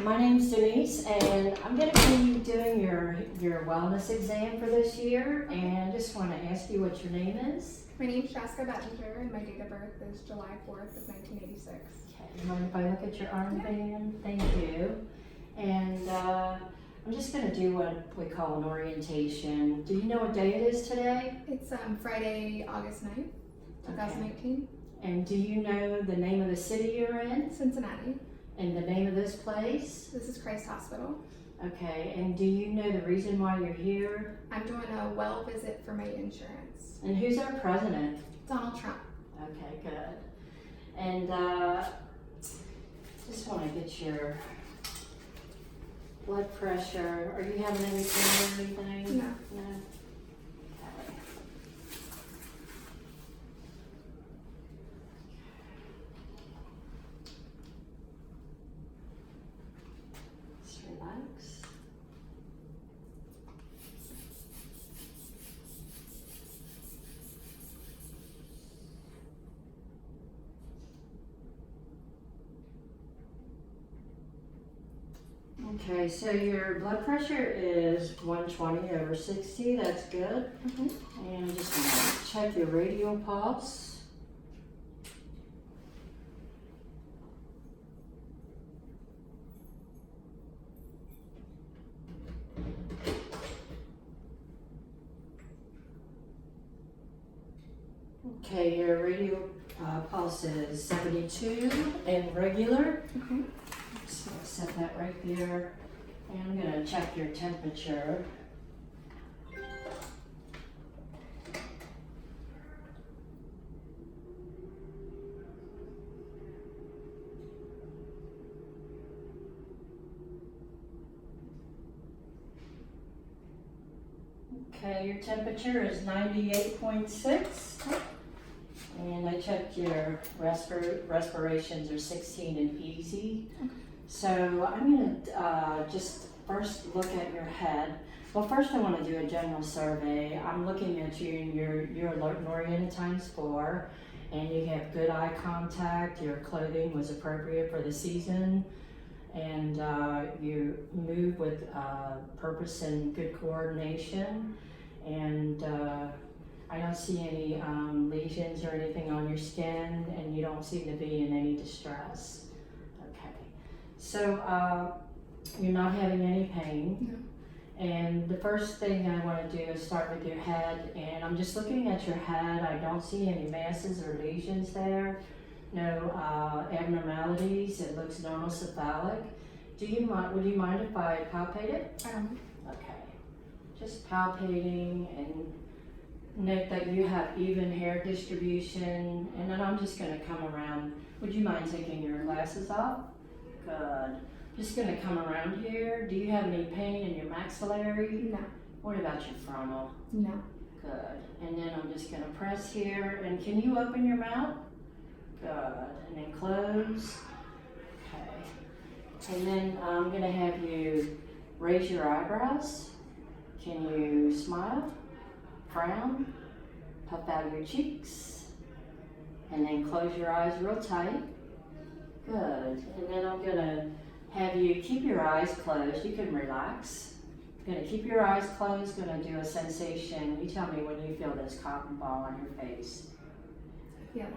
My name's Denise, and I'm going to be doing your wellness exam for this year, and just want to ask you what your name is. My name's Shaska Bettinger, and my date of birth is July 4th of 1986. Okay, mind if I look at your armband? Thank you. And I'm just going to do what we call an orientation. Do you know what day it is today? It's Friday, August 9th, 2018. And do you know the name of the city you're in? Cincinnati. And the name of this place? This is Christ Hospital. Okay, and do you know the reason why you're here? I'm doing a well visit for my insurance. And who's our president? Donald Trump. Okay, good. And just want to get your blood pressure. Are you having any pain or anything? No. No? Okay. Just relax. Okay, so your blood pressure is 120/60. That's good. And I'm just going to check your radial pulse. Okay, your radial pulse is 72 and regular. Okay. Just gonna set that right there. And I'm gonna check your temperature. Okay, your temperature is 98.6. And I checked your respirations are 16 and easy. So I'm gonna just first look at your head. Well, first I want to do a general survey. I'm looking at you and you're alert and oriented ×4, and you have good eye contact. Your clothing was appropriate for the season, and you move with purpose and good coordination. And I don't see any lesions or anything on your skin, and you don't seem to be in any distress. Okay, so you're not having any pain. No. And the first thing I want to do is start with your head, and I'm just looking at your head. I don't see any masses or lesions there, no abnormalities. It looks normal cephalic. Would you mind if I palpate it? Okay, just palpating, and note that you have even hair distribution. And then I'm just going to come around. Would you mind taking your glasses off? Good. Just going to come around here. Do you have any pain in your maxillary? No. What about your frontal? No. Good. And then I'm just going to press here. And can you open your mouth? Good. And then close. Okay. And then I'm going to have you raise your eyebrows. Can you smile? Frown? Puff out your cheeks. And then close your eyes real tight. Good. And then I'm going to have you keep your eyes closed. You can relax. Going to keep your eyes closed. Going to do a sensation. You tell me when you feel this cotton ball on your face. Yeah.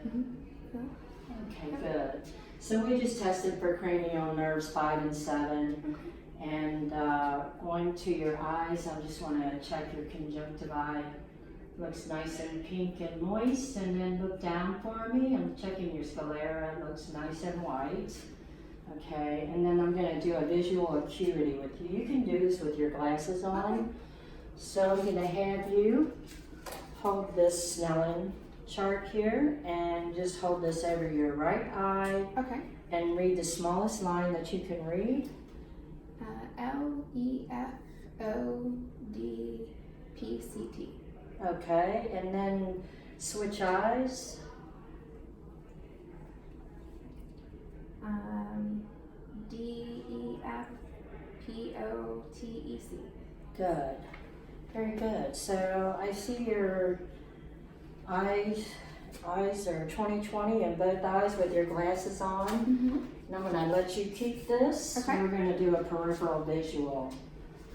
Okay, good. So we just tested for cranial nerves 5 and 7. And going to your eyes, I just want to check your conjunctiva. Looks nice and pink and moist. And then look down for me. I'm checking your sclera. It looks nice and white. Okay, and then I'm going to do a visual acuity with you. You can do this with your glasses on. So I'm going to have you hold this Snellen chart here and just hold this over your right eye. Okay. And read the smallest line that you can read. LEFODPCT. Okay, and then switch eyes. DEFPOTEC. Good. Very good. So I see your eyes eyes are 20/20 in both eyes with your glasses on. And I'm gonna let you keep this. Okay. We're gonna do a peripheral visual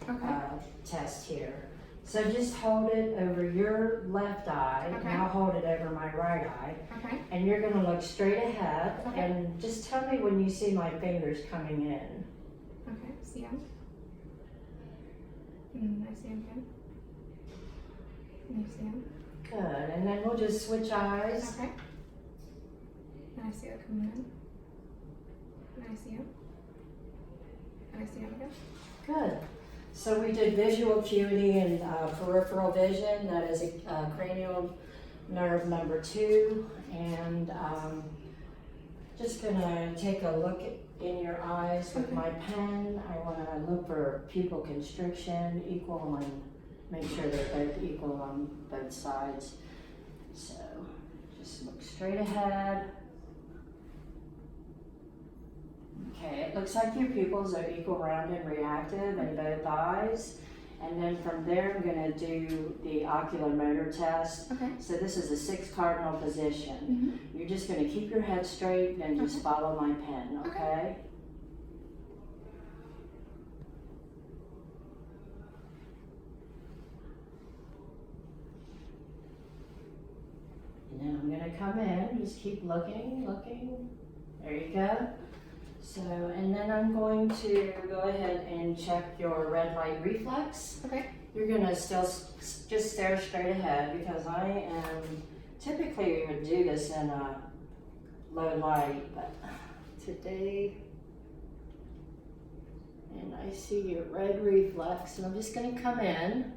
Okay. test here. So just hold it over your left eye, Okay. and I'll hold it over my right eye. Okay. And you're gonna look straight ahead, Okay. and just tell me when you see my fingers coming in. Okay. See him. I see him too. And I see him. Good, and then we'll just switch eyes. Okay. And I see it coming in. And I see him. And I see him again. Good. So we did visual acuity and peripheral vision. That is a cranial nerve number 2. And just gonna take a look in your eyes with my pen. I wanna look for pupil constriction, equal on, make sure they're both equal on both sides. So just look straight ahead. Okay, it looks like your pupils are equal, round, and reactive in both eyes. And then from there, I'm gonna do the ocular motor test. Okay. So this is a 6 cardinal position. You're just gonna keep your head straight and just follow my pen, okay? And then I'm gonna come in, just keep looking. There you go. So, and then I'm going to go ahead and check your red light reflex. Okay. You're gonna still just stare straight ahead because I am, typically we would do this in a low light, but today, and I see your red reflex, and I'm just gonna come in.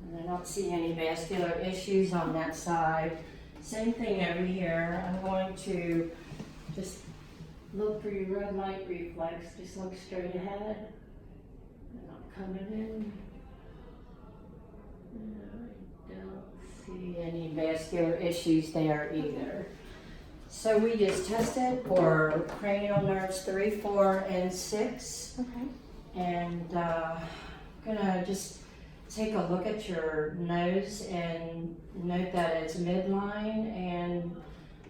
And I don't see any vascular issues on that side. Same thing over here. I'm going to just look for your red light reflex. Just look straight ahead. And I'm coming in. I don't see any vascular issues there either. So we just tested for cranial nerves 3, 4, and 6. Okay. And I'm gonna just take a look at your nose and note that it's midline, and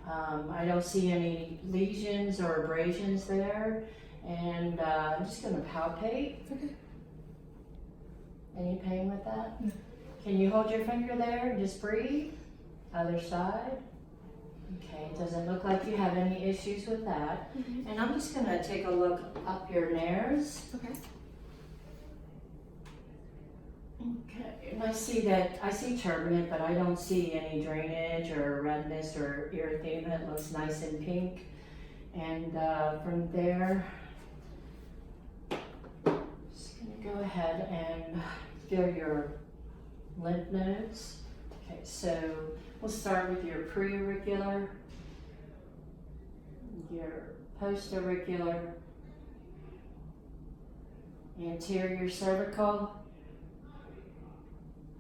I don't see any lesions or abrasions there. And I'm just gonna palpate. Okay. Any pain with that? No. Can you hold your finger there and just breathe? Other side. Okay, it doesn't look like you have any issues with that. And I'm just gonna take a look up your nares. Okay. Okay, and I see turbinate, but I don't see any drainage or redness or erythema. It looks nice and pink. And from there, just gonna go ahead and feel your lymph nodes. Okay, so we'll start with your preauricular, your postauricular, anterior cervical,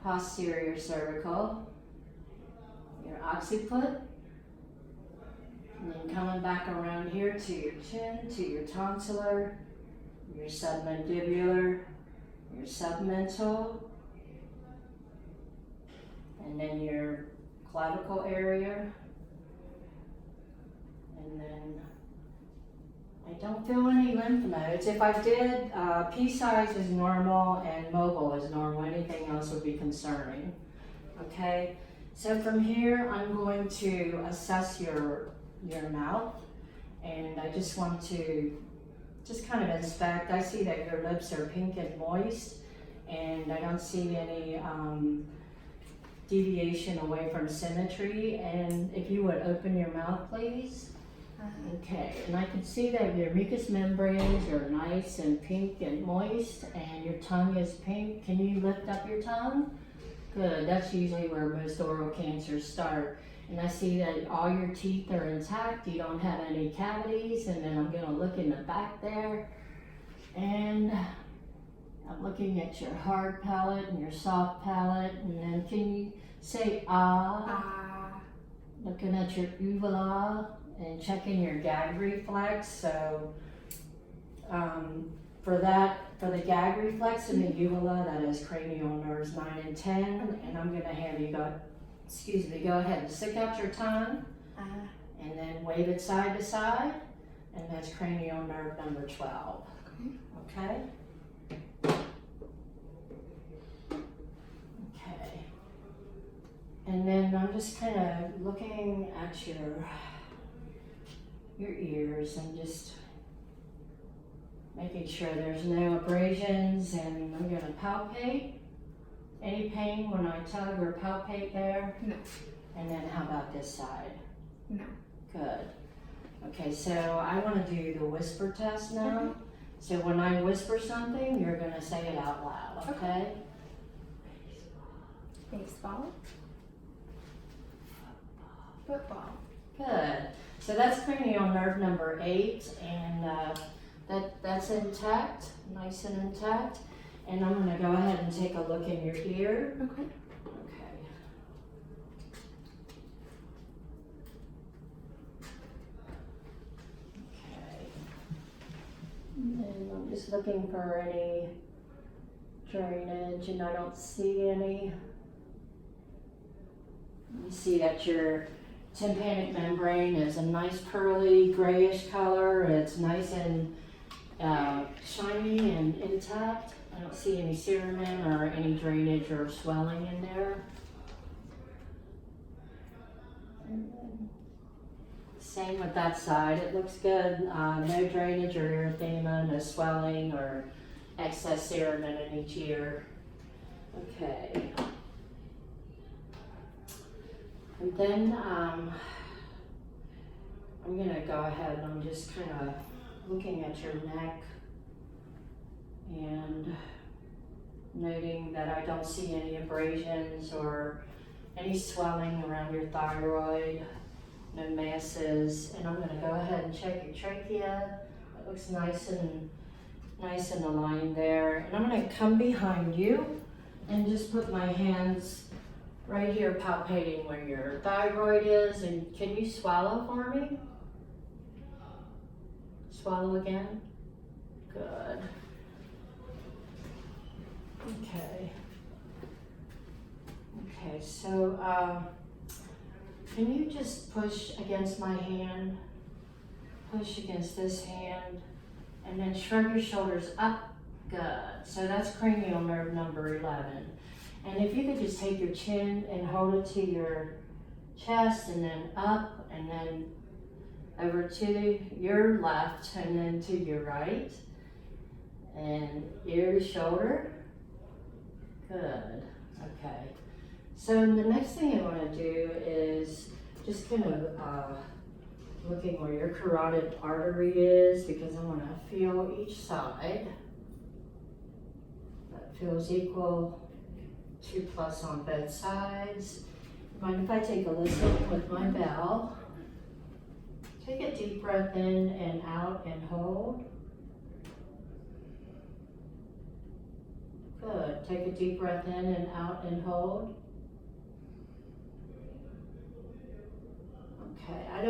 posterior cervical, your occiput, and then coming back around here to your chin, to your tonsillar, your submandibular, your submental, and then your clavicle area, and then I don't feel any lymph nodes. If I did, P size is normal and mobile is normal. Anything else would be concerning. Okay, so from here I'm going to assess your mouth, and I just want to just kind of inspect. I see that your lips are pink and moist, and I don't see any deviation away from symmetry. And if you would open your mouth, please. Okay, and I can see that your mucous membranes are nice and pink and moist, and your tongue is pink. Can you lift up your tongue? Good, that's usually where most oral cancers start. And I see that all your teeth are intact, you don't have any cavities, and then I'm gonna look in the back there, and I'm looking at your hard palate and your soft palate, and then can you say ah? Looking at your uvula, and checking your gag reflex. So For the gag reflex and the uvula, that is cranial nerves 9 and 10. And I'm gonna have you go ahead and stick out your tongue and then wave it side to side. And that's cranial nerve number 12. Okay? Okay. And then I'm just kind of looking at your ears and just making sure there's no abrasions, and I'm gonna palpate. Any pain when I tug or palpate there? No. And then how about this side? No. Good. Okay, so I wanna do the whisper test now. So when I whisper something, you're gonna say it out loud, okay? Baseball. Football. Good. So that's cranial nerve number 8, and that's intact, nice and intact. And I'm gonna go ahead and take a look in your ear. Okay. Okay. Okay. And I'm just looking for any drainage, and I don't see any. You see that your tympanic membrane is a nice pearly grayish color. It's nice and shiny and intact. I don't see any cerumen or any drainage or swelling in there. Same with that side. It looks good. No drainage or erythema, no swelling or excess cerumen in each ear. Okay. And then I'm gonna go ahead and I'm just kind of looking at your neck and noting that I don't see any abrasions or any swelling around your thyroid, no masses. And I'm gonna go ahead and check your trachea. It looks nice and aligned there. And I'm gonna come behind you and just put my hands right here palpating where your thyroid is. And can you swallow for me? Swallow again. Good. Okay. Okay, so can you just push against my hand? Push against this hand, and then shrug your shoulders up. Good. So that's cranial nerve number 11. And if you could just take your chin and hold it to your chest, and then up, and then over to your left, and then to your right, and ear to shoulder. Good. Okay. So the next thing I want to do is just kind of looking where your carotid artery is, because I want to feel each side. That feels equal. 2+ on both sides. Mind if I take a listen with my bell? Take a deep breath in and out and hold. Good. Take a deep breath in and out and hold. Okay. I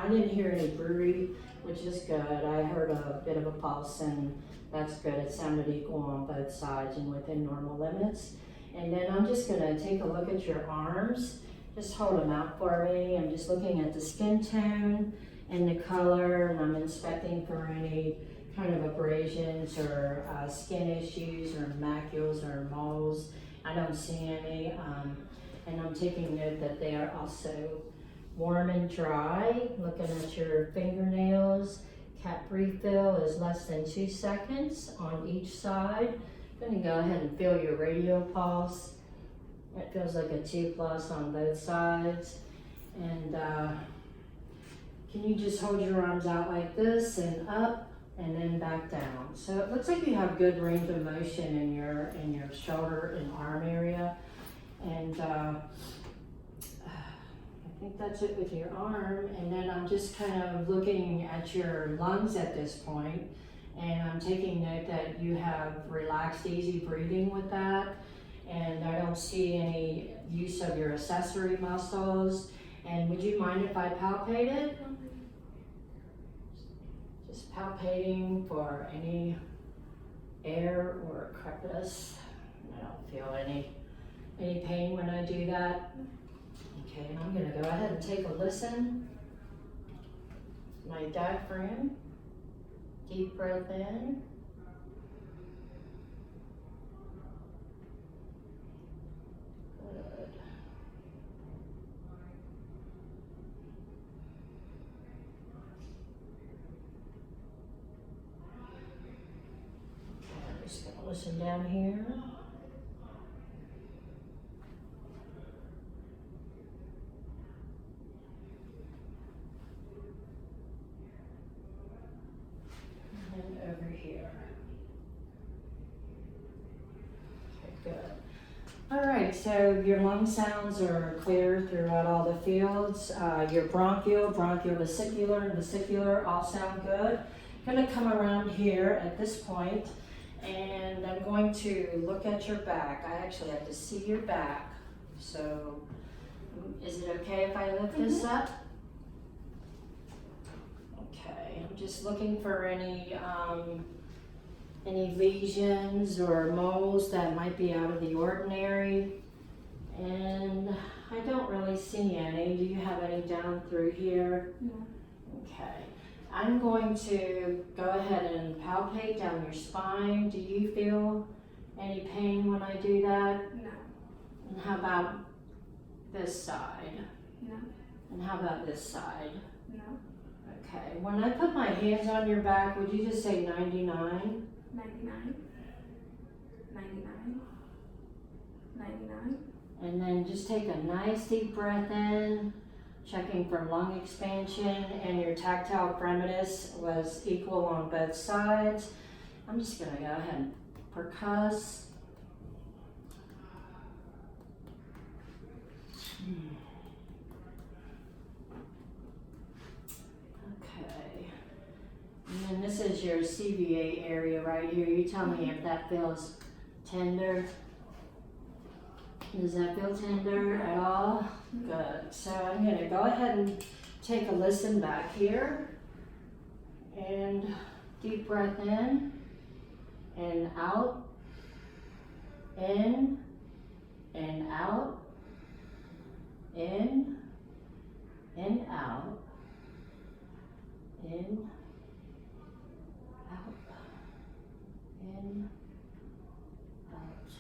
didn't hear any brewery, which is good. I heard a bit of a pulse, and that's good. It sounded equal on both sides and within normal limits. And then I'm just gonna take a look at your arms. Just hold them out for me. I'm just looking at the skin tone and the color, and I'm inspecting for any kind of abrasions or skin issues or macules or moles. I don't see any. And I'm taking note that they are also warm and dry. Looking at your fingernails. Cap refill is less than 2 seconds on each side. I'm going to go ahead and feel your radial pulse. It feels like a 2+ on both sides. And can you just hold your arms out like this and up and then back down? So it looks like you have good range of motion in your shoulder and arm area. And I think that's it with your arm. And then I'm just kind of looking at your lungs at this point, and I'm taking note that you have relaxed, easy breathing with that. And I don't see any use of your accessory muscles. And would you mind if I palpated? Just palpating for any air or crepitus. I don't feel any pain when I do that. Okay, and I'm gonna go ahead and take a listen. My diaphragm, deep breath in. Good. Okay, I'm just gonna listen down here. And over here. Okay, good. All right, so your lung sounds are clear throughout all the fields. Your bronchial, vesicular all sound good. I'm gonna come around here at this point, and I'm going to look at your back. I actually have to see your back. So, is it okay if I lift this up? Okay, I'm just looking for any lesions or moles that might be out of the ordinary. And I don't really see any. Do you have any down through here? No. Okay. I'm going to go ahead and palpate down your spine. Do you feel any pain when I do that? No. And how about this side? No. And how about this side? No. Okay. When I put my hands on your back, would you just say 99? 99. 99. 99. And then just take a nice deep breath in, checking for lung expansion, and your tactile fremitus was equal on both sides. I'm just gonna go ahead and percuss. Okay. And then this is your CVA area right here. You tell me if that feels tender. Does that feel tender at all? Good. So I'm gonna go ahead and take a listen back here. And deep breath in and out. In and out. In and out. In, out, in, out,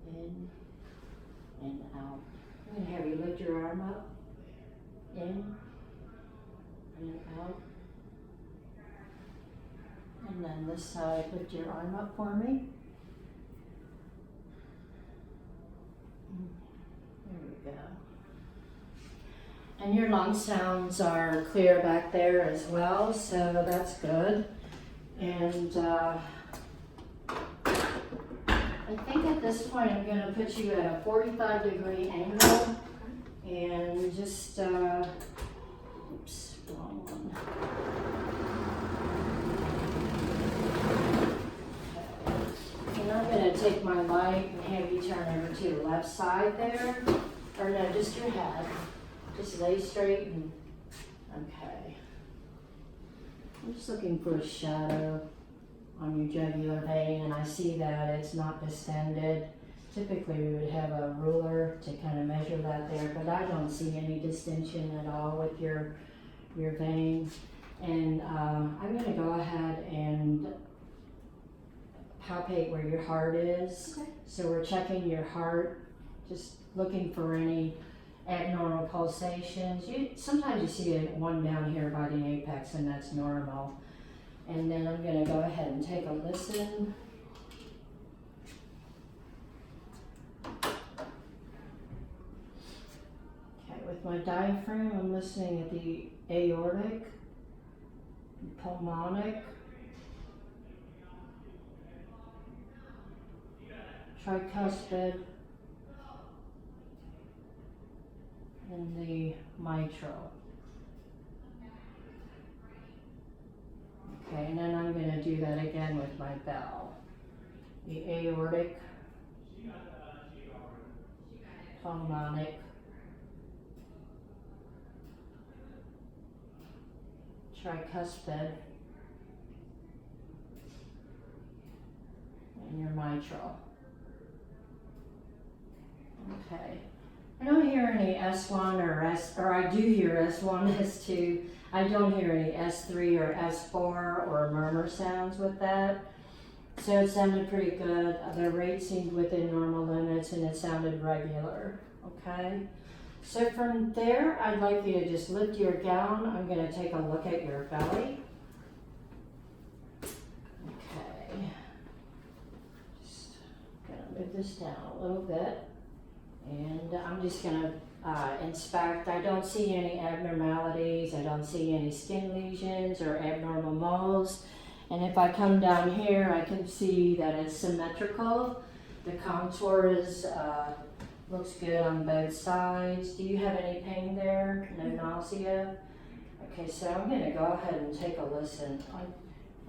in, and out. I'm gonna have you lift your arm up, in, and out. And then this side, lift your arm up for me. There we go. And your lung sounds are clear back there as well, so that's good. And I think at this point I'm going to put you at a 45-degree angle and just, oops, wrong one. Okay. And I'm going to take my light and have you turn over to the left side there, or no, just your head. Just lay straight and, okay. I'm just looking for a shadow on your jugular vein, and I see that it's not distended. Typically we would have a ruler to kind of measure that there, but I don't see any distension at all with your vein. And I'm gonna go ahead and palpate where your heart is. Okay. So we're checking your heart, just looking for any abnormal pulsations. Sometimes you see one down here by the apex, and that's normal. And then I'm going to go ahead and take a listen. Okay, with my diaphragm, I'm listening at the aortic, pulmonic, tricuspid, and the mitral. Okay, and then I'm going to do that again with my bell. The aortic, pulmonic, tricuspid, and your mitral. Okay. I don't hear any S1 or I do hear S1, S2. I don't hear any S3 or S4 or murmur sounds with that. So it sounded pretty good. The rate seemed within normal limits and it sounded regular. Okay. So from there, I'd like you to just lift your gown. I'm going to take a look at your belly. Okay. Just going to move this down a little bit. And I'm just going to inspect. I don't see any abnormalities. I don't see any skin lesions or abnormal moles. And if I come down here, I can see that it's symmetrical. The contour is looks good on both sides. Do you have any pain there? No nausea? Okay, so I'm going to go ahead and take a listen. I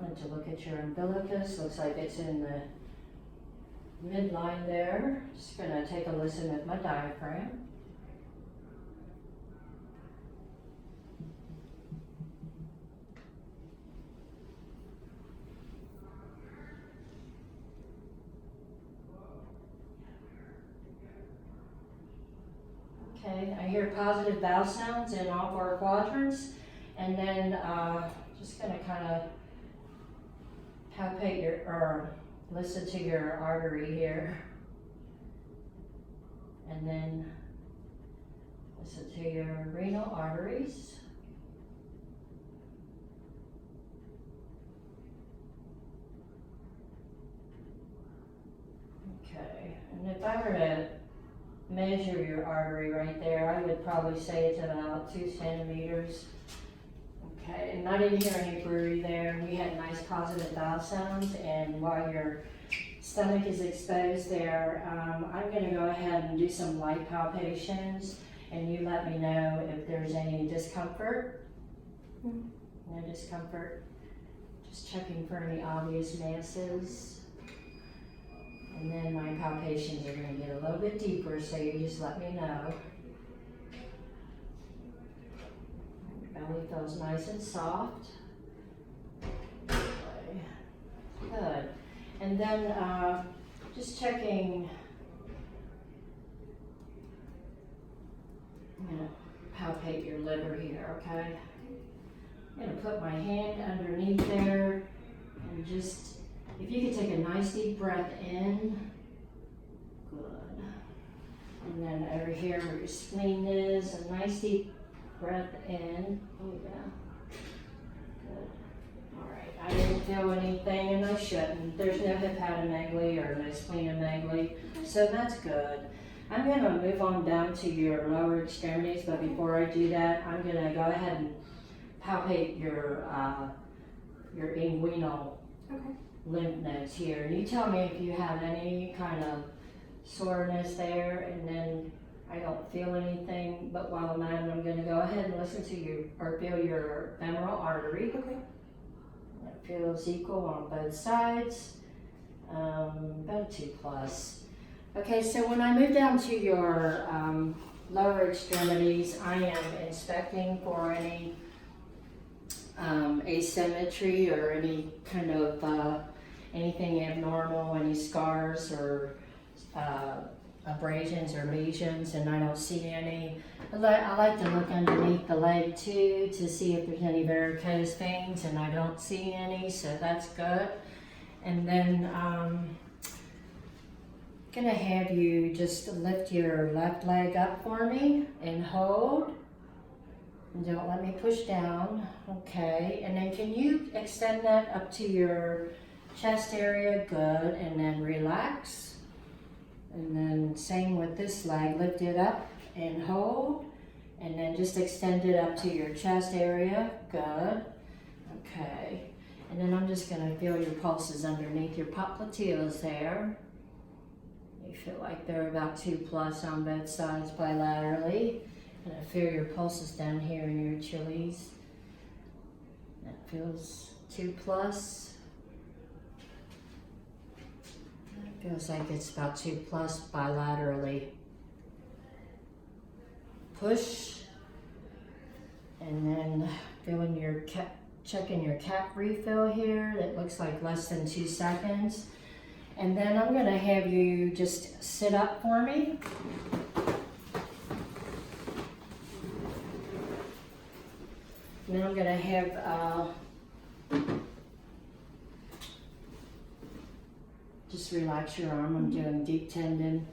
wanted to look at your umbilicus. Looks like it's in the midline there. Just going to take a listen with my diaphragm. Okay, I hear positive vowel sounds in all 4 quadrants, and then just going to kind of palpate or listen to your artery here, and then listen to your renal arteries. Okay, and if I were to measure your artery right there, I would probably say it's about 2 centimeters. Okay, and I didn't hear any brewery there. We had nice positive vowel sounds, and while your stomach is exposed there, I'm going to go ahead and do some light palpations, and you let me know if there's any discomfort. No discomfort. Just checking for any obvious masses. And then my palpations are going to get a little bit deeper, so you just let me know. Belly feels nice and soft. Okay. Good. And then just checking, I'm going to palpate your liver here, okay? I'm going to put my hand underneath there and just, if you could take a nice deep breath in, good. And then over here where your spleen is, a nice deep breath in. Oh yeah, good. All right, I didn't feel anything and I shouldn't. There's no hepatomegaly or no splenomegaly, so that's good. I'm going to move on down to your lower extremities, but before I do that, I'm going to go ahead and palpate your inguinal lymph nodes here. And you tell me if you have any kind of soreness there, and then I don't feel anything, but while I'm at it, I'm going to go ahead and listen to you, or feel your femoral artery. Okay. It feels equal on both sides, about 2+. Okay, so when I move down to your lower extremities, I am inspecting for any asymmetry or any kind of anything abnormal, any scars or abrasions or lesions, and I don't see any. I like to look underneath the leg too to see if there's any varicose veins, and I don't see any, so that's good. And then gonna have you just lift your left leg up for me and hold. And don't let me push down. Okay, and then can you extend that up to your chest area? Good, and then relax. And then same with this leg, lift it up and hold. And then just extend it up to your chest area. Good. Okay, and then I'm just gonna feel your pulses underneath your popliteals there. You feel like they're about 2+ on both sides bilaterally. And I feel your pulses down here in your Achilles. That feels 2+. That feels like it's about 2+ bilaterally. Push. And then feeling your checking your cap refill here. That looks like less than 2 seconds. And then I'm gonna have you just sit up for me. And then I'm gonna have, just relax your arm. I'm doing deep tendon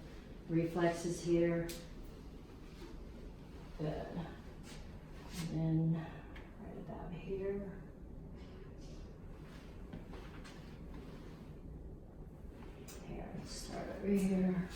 reflexes here. Good. And then right about here. Here, let's start over here.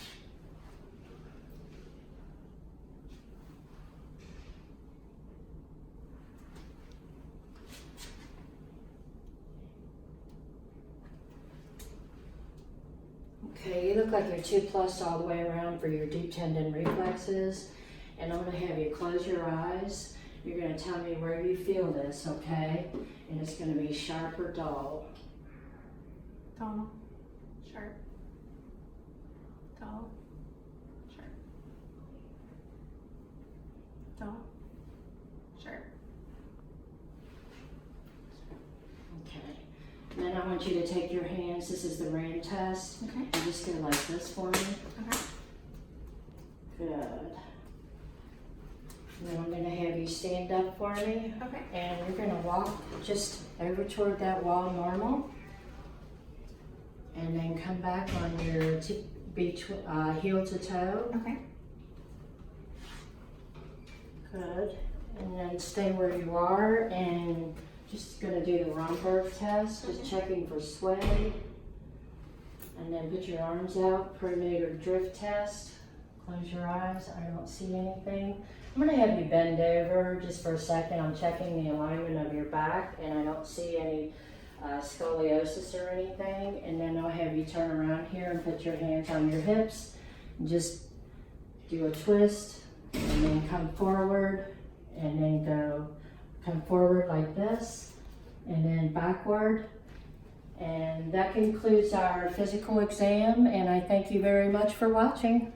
Okay, you look like you're 2+ all the way around for your deep tendon reflexes. And I'm gonna have you close your eyes. You're gonna tell me where you feel this, okay? And it's gonna be sharp or dull. Dull. Sharp. Dull. Sharp. Dull. Sharp. Okay. And then I want you to take your hands. This is the rain test. Okay. I'm just gonna like this for me. Okay. Good. And then I'm gonna have you stand up for me. Okay. And you're gonna walk just over toward that wall normal. And then come back on your heel to toe. Okay. Good. And then stay where you are and just gonna do the Romberg test, just checking for sway. And then put your arms out, pronator drift test. Close your eyes, I don't see anything. I'm gonna have you bend over just for a second. I'm checking the alignment of your back and I don't see any scoliosis or anything. And then I'll have you turn around here and put your hands on your hips. Just do a twist and then come forward and then come forward like this and then backward. And that concludes our physical exam, and I thank you very much for watching.